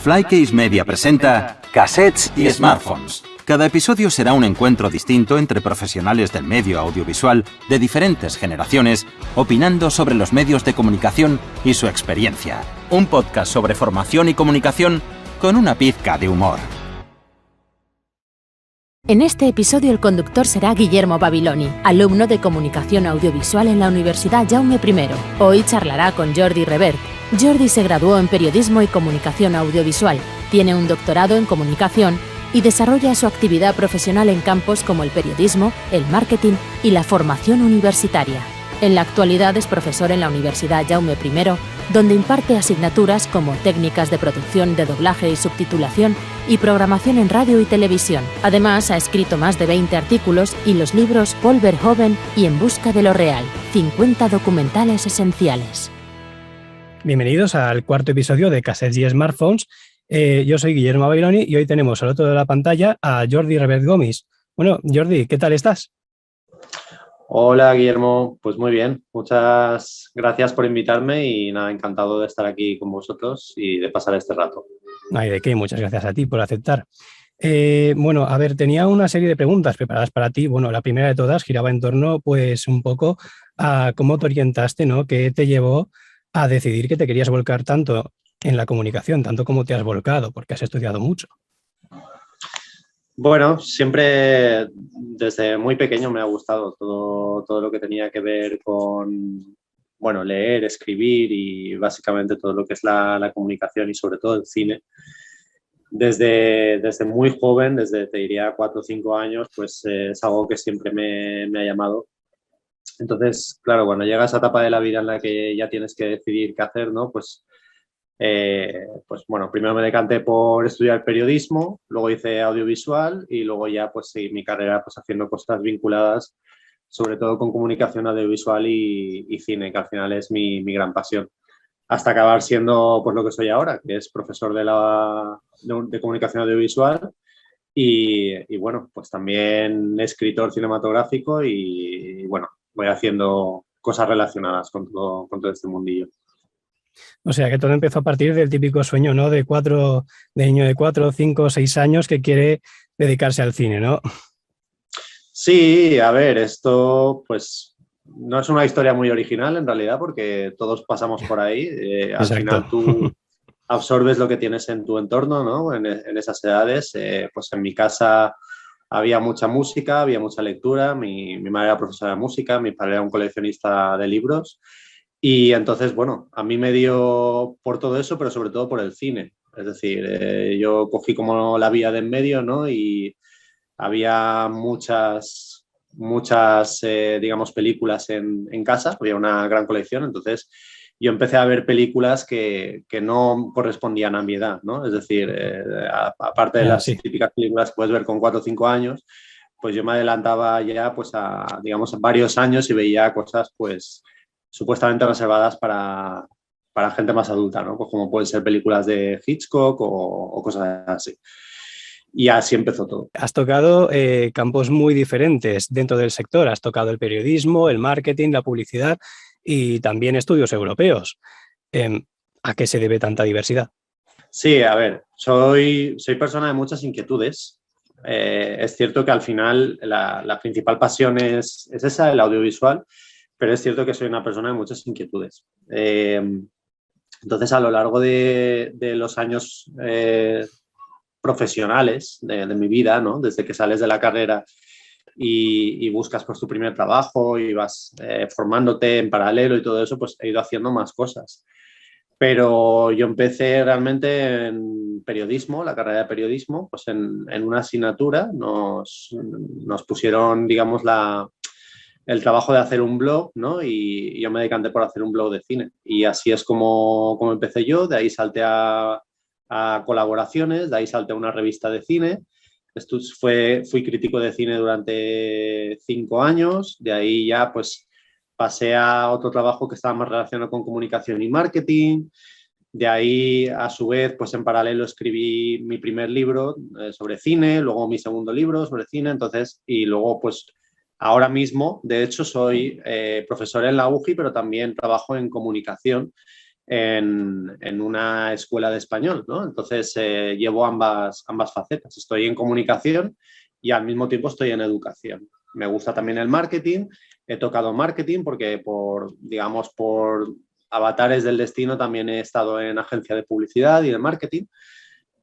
Flycase Media presenta Cassettes y Smartphones. Cada episodio será un encuentro distinto entre profesionales del medio audiovisual de diferentes generaciones, opinando sobre los medios de comunicación y su experiencia. Un podcast sobre formación y comunicación con una pizca de humor. En este episodio el conductor será Guillermo Babiloni, alumno de Comunicación Audiovisual en la Universidad Jaume I. Hoy charlará con Jordi Revert. Jordi se graduó en Periodismo y Comunicación Audiovisual, tiene un doctorado en Comunicación y desarrolla su actividad profesional en campos como el periodismo, el marketing y la formación universitaria. En la actualidad es profesor en la Universidad Jaume I, donde imparte asignaturas como técnicas de producción de doblaje y subtitulación y programación en radio y televisión. Además, ha escrito más de 20 artículos y los libros Paul Verhoeven y En busca de lo real, 50 documentales esenciales. Bienvenidos al cuarto episodio de Cassettes y Smartphones. Yo soy Guillermo Babiloni y hoy tenemos al otro lado de la pantalla a Jordi Revert Gomis. Bueno, Jordi, ¿qué tal estás? Hola Guillermo, pues muy bien, muchas gracias por invitarme y nada, encantado de estar aquí con vosotros y de pasar este rato. Ay, ¿de qué? Muchas gracias a ti por aceptar. Bueno, a ver, tenía una serie de preguntas preparadas para ti. Bueno, la primera de todas giraba en torno pues un poco a cómo te orientaste, ¿no? ¿Qué te llevó a decidir que te querías volcar tanto en la comunicación, tanto como te has volcado, porque has estudiado mucho? Bueno, siempre desde muy pequeño me ha gustado todo lo que tenía que ver con, bueno, leer, escribir y básicamente todo lo que es la comunicación y sobre todo el cine. Desde muy joven, desde te diría 4 o 5 años, pues es algo que siempre me ha llamado. Entonces, claro, cuando llega esa etapa de la vida en la que ya tienes que decidir qué hacer, ¿no? Pues bueno, primero me decanté por estudiar periodismo, luego hice audiovisual y luego ya pues seguí mi carrera pues haciendo cosas vinculadas sobre todo con comunicación audiovisual y cine, que al final es mi gran pasión. Hasta acabar siendo pues lo que soy ahora, que es profesor de comunicación audiovisual y bueno, pues también escritor cinematográfico y bueno, voy haciendo cosas relacionadas con todo este mundillo. O sea, que todo empezó a partir del típico sueño, ¿no? De niño de 4, 5, 6 años que quiere dedicarse al cine, ¿no? Sí, a ver, esto pues no es una historia muy original en realidad porque todos pasamos por ahí. Al final tú absorbes lo que tienes en tu entorno, ¿no? En esas edades. Pues en mi casa había mucha música, había mucha lectura. Mi madre era profesora de música, mi padre era un coleccionista de libros. Y entonces, bueno, a mí me dio por todo eso, pero sobre todo por el cine. Es decir, yo cogí como la vía de en medio, ¿no? Y había muchas, digamos, películas en casa. Había una gran colección. Entonces, yo empecé a ver películas que no correspondían a mi edad, ¿no? Es decir, aparte de las típicas películas que puedes ver con 4 o 5 años, pues yo me adelantaba ya, pues, digamos, varios años y veía cosas, pues, supuestamente reservadas para gente más adulta, ¿no? Pues como pueden ser películas de Hitchcock o cosas así. Y así empezó todo. Has tocado campos muy diferentes dentro del sector. Has tocado el periodismo, el marketing, la publicidad y también estudios europeos. ¿A qué se debe tanta diversidad? Sí, a ver, soy persona de muchas inquietudes. Es cierto que al final la principal pasión es esa, el audiovisual, pero es cierto que soy una persona de muchas inquietudes. Entonces, a lo largo de los años profesionales de mi vida, ¿no? Desde que sales de la carrera y buscas pues, tu primer trabajo y vas formándote en paralelo y todo eso, pues he ido haciendo más cosas. Pero yo empecé realmente en periodismo, la carrera de periodismo, pues en una asignatura nos pusieron, digamos, el trabajo de hacer un blog, ¿no? Y yo me decanté por hacer un blog de cine. Y así es como empecé yo, de ahí salté a colaboraciones, de ahí salté a una revista de cine. Fui crítico de cine durante 5 años, de ahí ya pues pasé a otro trabajo que estaba más relacionado con comunicación y marketing. De ahí, a su vez, pues en paralelo escribí mi primer libro sobre cine, luego mi segundo libro sobre cine, entonces, y luego pues ahora mismo, de hecho, soy profesor en la UJI, pero también trabajo en comunicación en una escuela de español, ¿no? Entonces llevo ambas facetas. Estoy en comunicación y al mismo tiempo estoy en educación. Me gusta también el marketing. He tocado marketing porque por avatares del destino también he estado en agencia de publicidad y de marketing.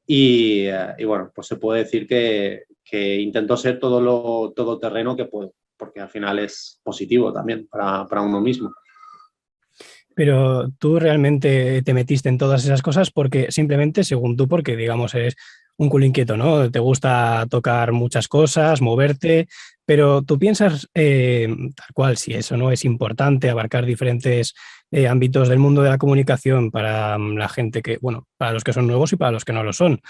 Y bueno, pues se puede decir que intento ser todo terreno que puedo, porque al final es positivo también para uno mismo. Pero tú realmente te metiste en todas esas cosas porque simplemente, según tú, porque digamos eres un culo inquieto, ¿no? Te gusta tocar muchas cosas, moverte, pero tú piensas tal cual, si eso no es importante, abarcar diferentes ámbitos del mundo de la comunicación para la gente que, bueno, para los que son nuevos y para los que no lo son.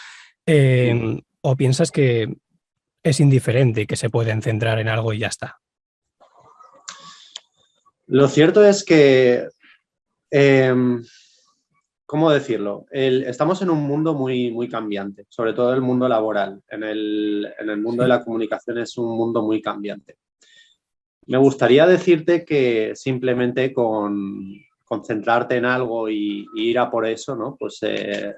¿O piensas que es indiferente y que se pueden centrar en algo y ya está? Lo cierto es que ¿cómo decirlo? Estamos en un mundo muy, muy cambiante, sobre todo el mundo laboral. En el mundo de la comunicación es un mundo muy cambiante. Me gustaría decirte que simplemente con concentrarte en algo y ir a por eso, ¿no? Pues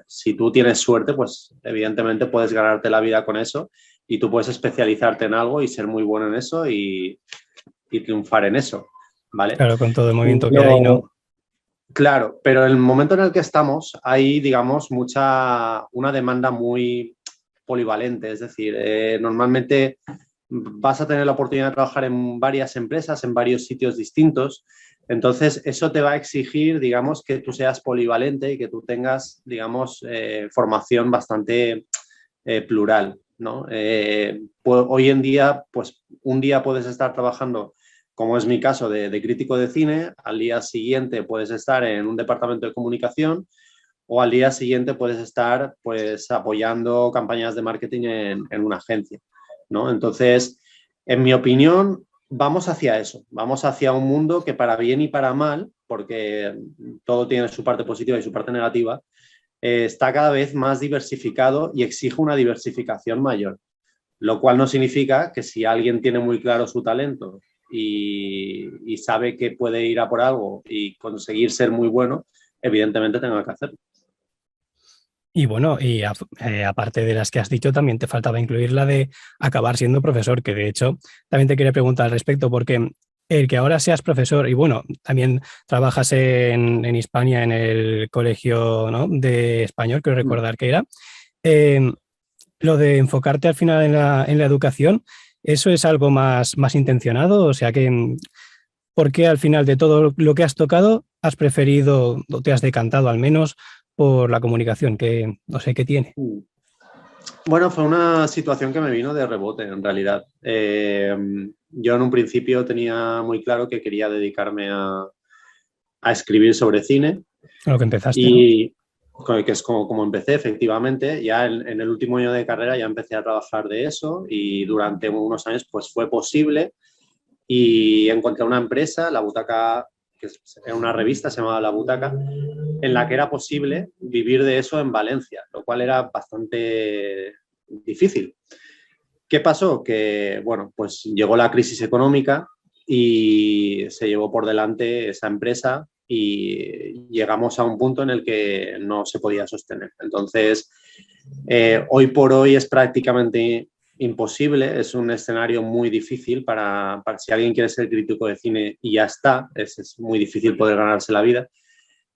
si tú tienes suerte, pues evidentemente puedes ganarte la vida con eso y tú puedes especializarte en algo y ser muy bueno en eso y triunfar en eso, ¿vale? Claro, con todo el movimiento que hay, ¿no? Claro, pero en el momento en el que estamos hay, digamos, una demanda muy polivalente, es decir, normalmente vas a tener la oportunidad de trabajar en varias empresas, en varios sitios distintos, entonces eso te va a exigir, digamos, que tú seas polivalente y que tú tengas, digamos, formación bastante plural, ¿no? Hoy en día, pues un día puedes estar trabajando, como es mi caso, de crítico de cine, al día siguiente puedes estar en un departamento de comunicación o al día siguiente puedes estar pues apoyando campañas de marketing en una agencia, ¿no? Entonces, en mi opinión, vamos hacia eso, vamos hacia un mundo que para bien y para mal, porque todo tiene su parte positiva y su parte negativa, está cada vez más diversificado y exige una diversificación mayor, lo cual no significa que si alguien tiene muy claro su talento y sabe que puede ir a por algo y conseguir ser muy bueno, evidentemente tenga que hacerlo. Y bueno, aparte de las que has dicho, también te faltaba incluir la de acabar siendo profesor, que de hecho también te quería preguntar al respecto, porque el que ahora seas profesor y bueno, también trabajas en Hispania en el colegio, ¿no?, de español, creo recordar que era, lo de enfocarte al final en la educación, ¿eso es algo más intencionado? O sea que, ¿por qué al final de todo lo que has tocado has preferido o te has decantado al menos por la comunicación, que no sé qué tiene? Bueno, fue una situación que me vino de rebote, en realidad. Yo en un principio tenía muy claro que quería dedicarme a escribir sobre cine. A lo que empezaste, ¿no? Y que es como empecé, efectivamente. Ya en el último año de carrera ya empecé a trabajar de eso y durante unos años pues fue posible y encontré una empresa, La Butaca, que era una revista, se llamaba La Butaca, en la que era posible vivir de eso en Valencia, lo cual era bastante difícil. ¿Qué pasó? Que, bueno, pues llegó la crisis económica y se llevó por delante esa empresa y llegamos a un punto en el que no se podía sostener. Entonces, hoy por hoy es prácticamente imposible, es un escenario muy difícil para si alguien quiere ser crítico de cine y ya está, es muy difícil poder ganarse la vida.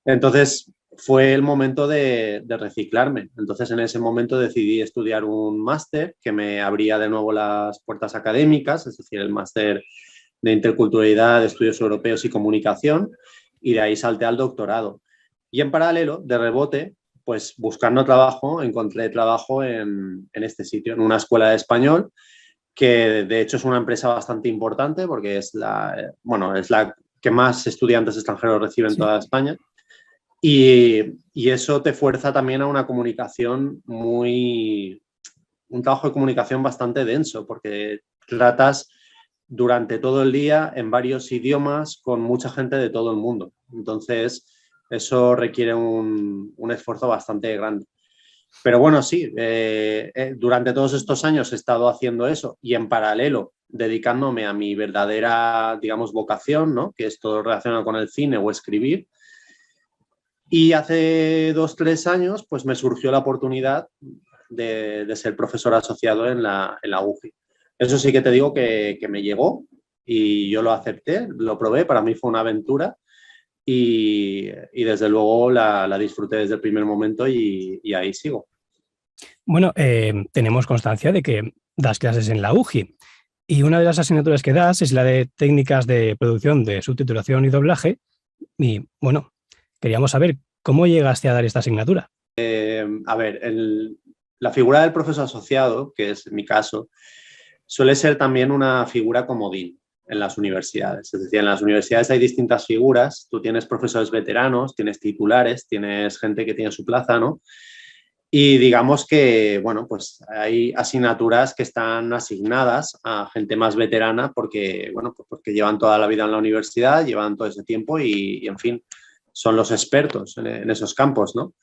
Entonces, fue el momento de reciclarme. Entonces, en ese momento decidí estudiar un máster que me abría de nuevo las puertas académicas, es decir, el máster de Interculturalidad, de Estudios Europeos y Comunicación, y de ahí salté al doctorado. Y en paralelo, de rebote, pues buscando trabajo, encontré trabajo en este sitio, en una escuela de español, que de hecho es una empresa bastante importante porque es la que más estudiantes extranjeros recibe en toda España. Y eso te fuerza también a una comunicación un trabajo de comunicación bastante denso, porque tratas durante todo el día en varios idiomas con mucha gente de todo el mundo. Entonces, eso requiere un esfuerzo bastante grande. Pero bueno, sí, durante todos estos años he estado haciendo eso y en paralelo dedicándome a mi verdadera, digamos, vocación, ¿no?, que es todo relacionado con el cine o escribir. Y hace 2-3 años pues me surgió la oportunidad de ser profesor asociado en la UGI. Eso sí que te digo que me llegó y yo lo acepté, lo probé, para mí fue una aventura y desde luego la disfruté desde el primer momento y ahí sigo. Bueno, tenemos constancia de que das clases en la UGI y una de las asignaturas que das es la de técnicas de producción de subtitulación y doblaje. Y bueno, queríamos saber cómo llegaste a dar esta asignatura. A ver, la figura del profesor asociado, que es mi caso, suele ser también una figura comodín en las universidades. Es decir, en las universidades hay distintas figuras. Tú tienes profesores veteranos, tienes titulares, tienes gente que tiene su plaza, ¿no? Y digamos que, bueno, pues hay asignaturas que están asignadas a gente más veterana porque, bueno, pues porque llevan toda la vida en la universidad, llevan todo ese tiempo y en fin, son los expertos en esos campos, ¿no?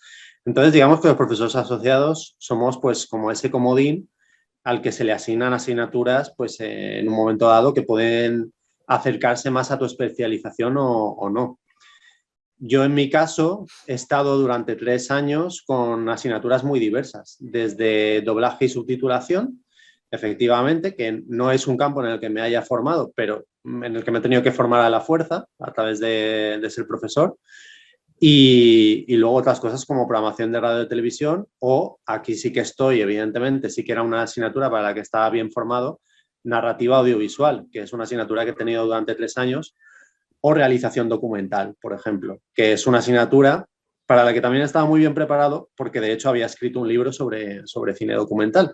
Entonces, digamos que los profesores asociados somos pues como ese comodín al que se le asignan asignaturas pues en un momento dado que pueden acercarse más a tu especialización o no. Yo en mi caso he estado durante 3 años con asignaturas muy diversas, desde doblaje y subtitulación, efectivamente, que no es un campo en el que me haya formado, pero en el que me he tenido que formar a la fuerza a través de ser profesor. Y luego otras cosas como programación de radio y televisión, o aquí sí que estoy, evidentemente, sí que era una asignatura para la que estaba bien formado, narrativa audiovisual, que es una asignatura que he tenido durante 3 años, o realización documental, por ejemplo, que es una asignatura para la que también estaba muy bien preparado porque de hecho había escrito un libro sobre cine documental.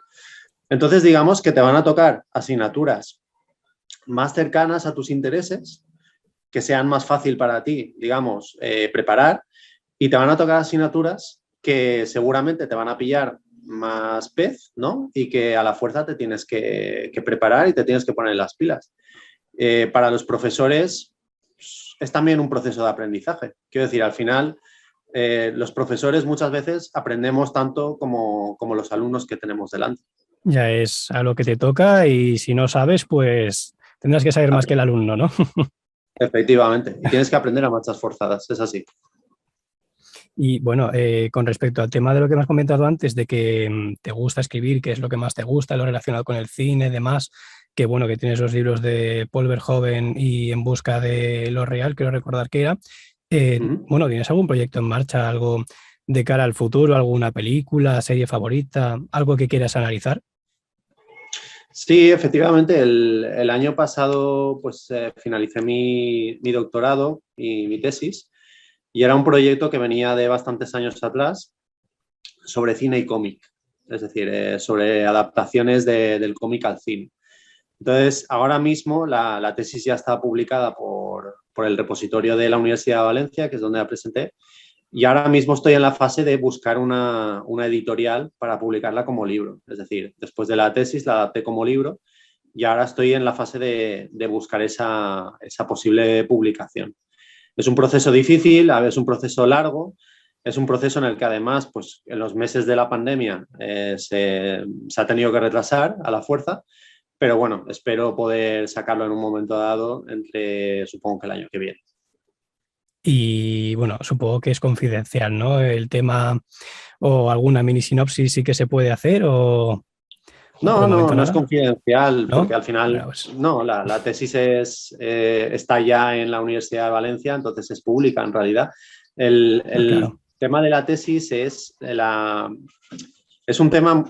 Entonces, digamos que te van a tocar asignaturas más cercanas a tus intereses, que sean más fácil para ti, digamos, preparar, y te van a tocar asignaturas que seguramente te van a pillar más pez, ¿no? Y que a la fuerza te tienes que preparar y te tienes que poner las pilas. Para los profesores es también un proceso de aprendizaje. Quiero decir, al final, los profesores muchas veces aprendemos tanto como los alumnos que tenemos delante. Ya es a lo que te toca y si no sabes, pues tendrás que saber más que el alumno, ¿no? Efectivamente, y tienes que aprender a marchas forzadas, es así. Y bueno, con respecto al tema de lo que me has comentado antes, de que te gusta escribir, qué es lo que más te gusta, lo relacionado con el cine, demás, que bueno, que tienes los libros de Paul Verhoeven y En busca de lo real, quiero recordar que era. Bueno, ¿tienes algún proyecto en marcha, algo de cara al futuro, alguna película, serie favorita, algo que quieras analizar? Sí, efectivamente, el año pasado pues finalicé mi doctorado y mi tesis y era un proyecto que venía de bastantes años atrás sobre cine y cómic, es decir, sobre adaptaciones del cómic al cine. Entonces, ahora mismo la tesis ya está publicada por el repositorio de la Universidad de Valencia, que es donde la presenté, y ahora mismo estoy en la fase de buscar una editorial para publicarla como libro. Es decir, después de la tesis la adapté como libro y ahora estoy en la fase de buscar esa posible publicación. Es un proceso difícil, es un proceso largo, es un proceso en el que además, pues en los meses de la pandemia se ha tenido que retrasar a la fuerza, pero bueno, espero poder sacarlo en un momento dado supongo que el año que viene. Y bueno, supongo que es confidencial, ¿no? El tema o alguna mini sinopsis sí que se puede hacer o... No es confidencial, ¿no? porque al final, Bueno, pues... no, la tesis está ya en la Universidad de Valencia, entonces es pública en realidad. El claro. tema de la tesis es un tema,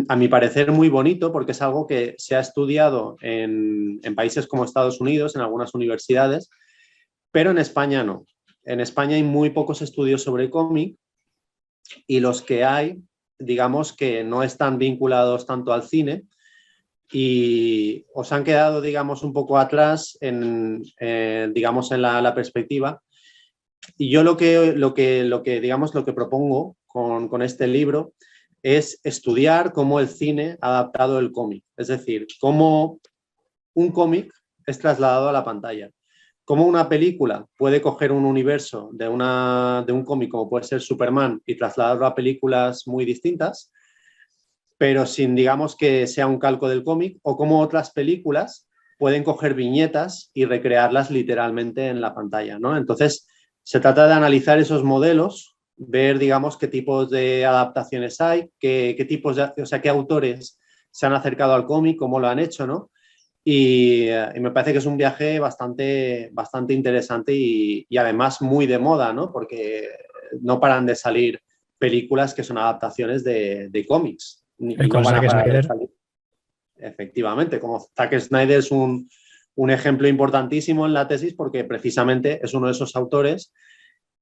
a mi parecer, muy bonito, porque es algo que se ha estudiado en países como Estados Unidos, en algunas universidades, pero en España no. En España hay muy pocos estudios sobre cómic y los que hay, digamos que no están vinculados tanto al cine y os han quedado, digamos, un poco atrás digamos, en la perspectiva. Y yo lo que digamos, lo que propongo con este libro es estudiar cómo el cine ha adaptado el cómic. Es decir, cómo un cómic es trasladado a la pantalla. Cómo una película puede coger un universo de un cómic como puede ser Superman y trasladarlo a películas muy distintas, pero sin, digamos, que sea un calco del cómic, o cómo otras películas pueden coger viñetas y recrearlas literalmente en la pantalla, ¿no? Entonces, Se trata de analizar esos modelos, ver, digamos, qué tipos de adaptaciones hay, qué tipos o sea, qué autores se han acercado al cómic, cómo lo han hecho, ¿no? Y me parece que es un viaje bastante interesante y además muy de moda, ¿no? Porque no paran de salir películas que son adaptaciones de cómics El y no con van a Zack parar de Snyder. salir. Efectivamente, como Zack Snyder es un ejemplo importantísimo en la tesis porque precisamente es uno de esos autores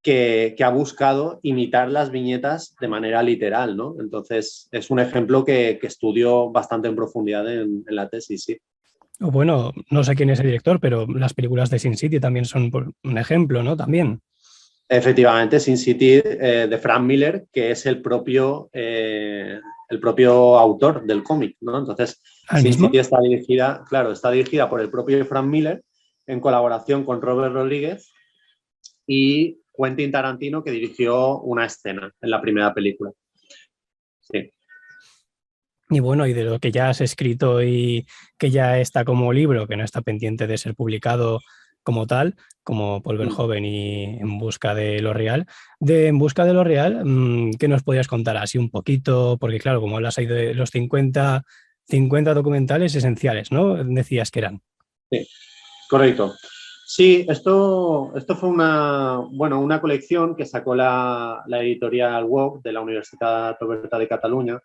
que ha buscado imitar las viñetas de manera literal, ¿no? Entonces, es un ejemplo que estudio bastante en profundidad en la tesis, sí. O bueno, no sé quién es el director, pero las películas de Sin City también son un ejemplo, ¿no? También. Efectivamente, Sin City de Frank Miller, que es el propio autor del cómic, ¿no? Entonces, ¿Al Sin mismo? City está dirigida, claro, está dirigida por el propio Frank Miller en colaboración con Robert Rodríguez y Quentin Tarantino, que dirigió una escena en la primera película. Sí. Y bueno, y de lo que ya has escrito y que ya está como libro, que no está pendiente de ser publicado como tal, como Paul Verhoeven y En busca de lo real. De En busca de lo real, ¿qué nos podrías contar así un poquito? Porque claro, como hablas ahí de los 50 documentales esenciales, ¿no? Decías que eran. Sí, correcto. Sí, esto fue una colección que sacó la editorial WOC de la Universitat Oberta de Cataluña.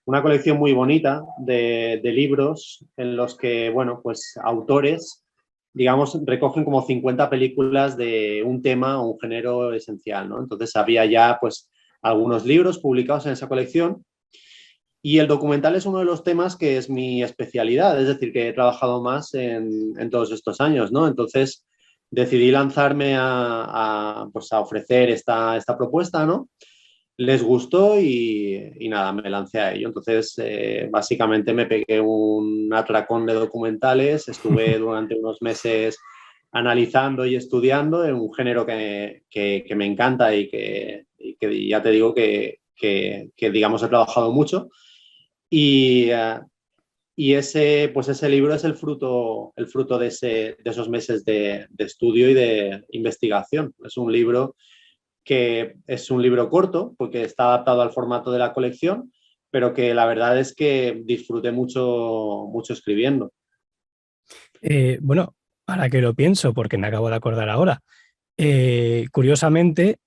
Una colección muy bonita de libros en los que, bueno, pues autores, digamos, recogen como 50 películas de un tema o un género esencial, ¿no? Entonces había ya, pues, algunos libros publicados en esa colección y el documental es uno de los temas que es mi especialidad, es decir, que he trabajado más en todos estos años, ¿no? Entonces decidí lanzarme pues a ofrecer esta propuesta, ¿no? Les gustó y nada, me lancé a ello. Entonces, básicamente me pegué un atracón de documentales, estuve durante unos meses analizando y estudiando en un género que me encanta y que ya te digo que digamos, he trabajado mucho. Y, y ese libro es el fruto de esos meses de estudio y de investigación. Es un libro que es un libro corto porque está adaptado al formato de la colección, pero que la verdad es que disfruté mucho escribiendo. Bueno, ahora que lo pienso, porque me acabo de acordar ahora, curiosamente,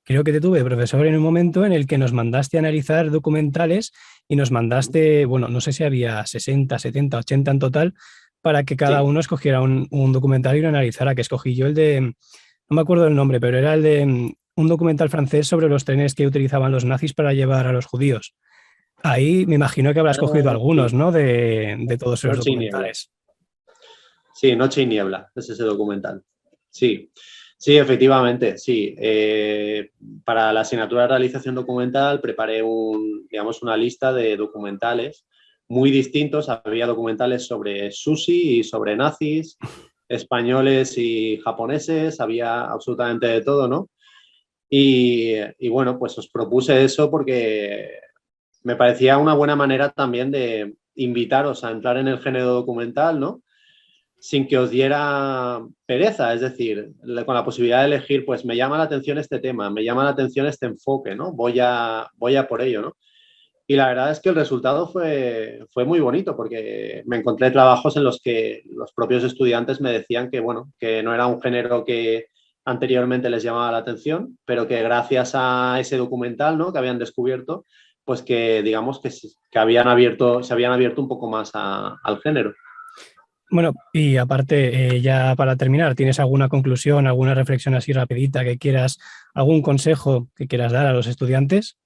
creo que te tuve de profesor en un momento en el que nos mandaste a analizar documentales y nos mandaste, bueno, no sé si había 60, 70, 80 en total, para que cada Sí. uno escogiera un documental y lo analizara, que escogí yo el de, no me acuerdo el nombre, pero era el de un documental francés sobre los trenes que utilizaban los nazis para llevar a los judíos. Ahí me imagino que habrás cogido algunos, Sí. ¿no? De todos esos Noche y niebla. documentales. Sí, Noche y niebla, es ese documental. Sí, sí, efectivamente, sí. Para la asignatura de realización documental preparé digamos, una lista de documentales muy distintos. Había documentales sobre sushi y sobre nazis, españoles y japoneses, había absolutamente de todo, ¿no? Y bueno, pues os propuse eso porque me parecía una buena manera también de invitaros a entrar en el género documental, ¿no? Sin que os diera pereza, es decir, con la posibilidad de elegir, pues me llama la atención este tema, me llama la atención este enfoque, ¿no? Voy a por ello, ¿no? Y la verdad es que el resultado fue muy bonito porque me encontré trabajos en los que los propios estudiantes me decían que, bueno, que no era un género que anteriormente les llamaba la atención, pero que gracias a ese documental, ¿no?, que habían descubierto, pues que digamos que se habían abierto un poco más al género. Bueno, y aparte, ya para terminar, ¿tienes alguna conclusión, alguna reflexión así rapidita que quieras, algún consejo que quieras dar a los estudiantes?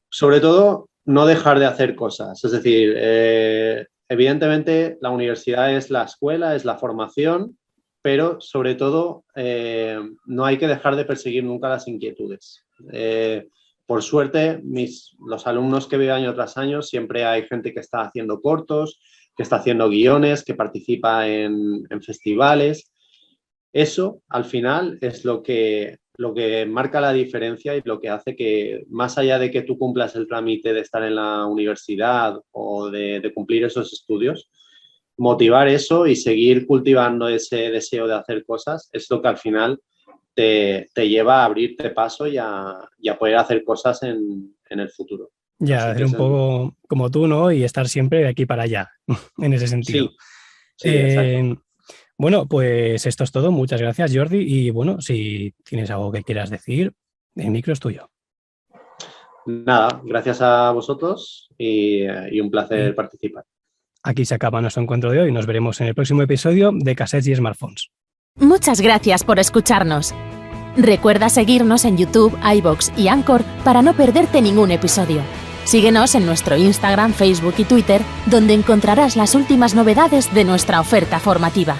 Sobre todo, no dejar de hacer cosas. Es decir, evidentemente la universidad es la escuela, es la formación, pero sobre todo no hay que dejar de perseguir nunca las inquietudes. Por suerte, los alumnos que veo año tras año, siempre hay gente que está haciendo cortos, que está haciendo guiones, que participa en festivales. Eso, al final, es lo que marca la diferencia y lo que hace que, más allá de que tú cumplas el trámite de estar en la universidad o de cumplir esos estudios, motivar eso y seguir cultivando ese deseo de hacer cosas es lo que al final te lleva a abrirte paso y a poder hacer cosas en el futuro. Ya, hacer un poco como tú, ¿no? Y estar siempre de aquí para allá, en ese sentido. Sí, exacto. Bueno, pues esto es todo. Muchas gracias, Jordi. Y bueno, si tienes algo que quieras decir, el micro es tuyo. Nada, gracias a vosotros y un placer participar. Aquí se acaba nuestro encuentro de hoy. Nos veremos en el próximo episodio de Cassettes y Smartphones. Muchas gracias por escucharnos. Recuerda seguirnos en YouTube, iVoox y Anchor para no perderte ningún episodio. Síguenos en nuestro Instagram, Facebook y Twitter, donde encontrarás las últimas novedades de nuestra oferta formativa.